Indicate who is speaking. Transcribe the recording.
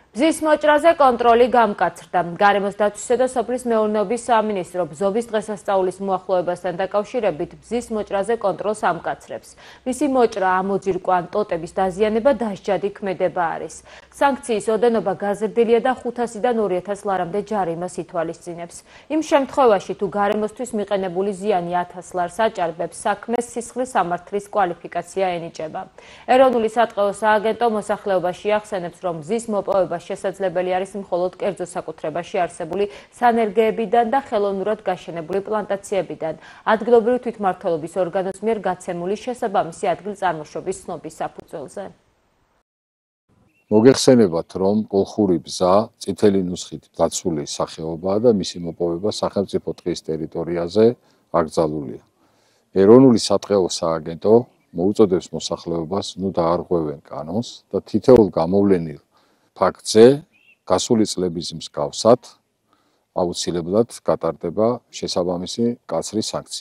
Speaker 1: მზის მოჭრაზე კონტროლი გამკაცრდა. გარემოს დაცვისა და სოფლის მეურნეობის სამინისტრო ბზობის დღესასწაულის მოახლოებასთან დაკავშირებით მზის მოჭრაზე კონტროლს ამკაცრებს. მისი მოჭრა, ამოძირკვა ან ტოტების დაზიანება დასჯადი ქმედება არის. სანქციის ოდენობა გაზრდილია და 500-დან 2000 ლარამდე ჯარიმას ითვალისწინებს. იმ შემთხვევაში, თუ გარემოსთვის მიყენებული ზიანი 1000 ლარს აჭარბებს, საქმეს სისხლის სამართლის კვალიფიკაცია ენიჭება. ეროვნული სატყეო სააგენტო მოსახლეობაში ახსენებს, რომ მზის მოპოვება შესაძლებელი არის მხოლოდ კერძო საკუთრებაში არსებული სანერგეებიდან და ხელოვნურად გაშენებული პლანტაციებიდან, ადგილობრივი თვითმმართველობის ორგანოს მიერ გაცემული შესაბამისი ადგილწარმოშობის ცნობის საფუძველზე.
Speaker 2: მოგეხსენებათ, რომ კოლხური ბზა წითელი ნუსხით დაცული სახეობაა და მისი მოპოვება სახელმწიფო ტყის ტერიტორიაზე აკრძალულია. ეროვნული სატყეო სააგენტო მოუწოდებს მოსახლეობას ნუ დაარღვევენ კანონს და თითოეულ გამოვლენილ ფაქტზე გასული წლების მსგავსად აუცილებლად გატარდება შესაბამისი მკაცრი სანქცია.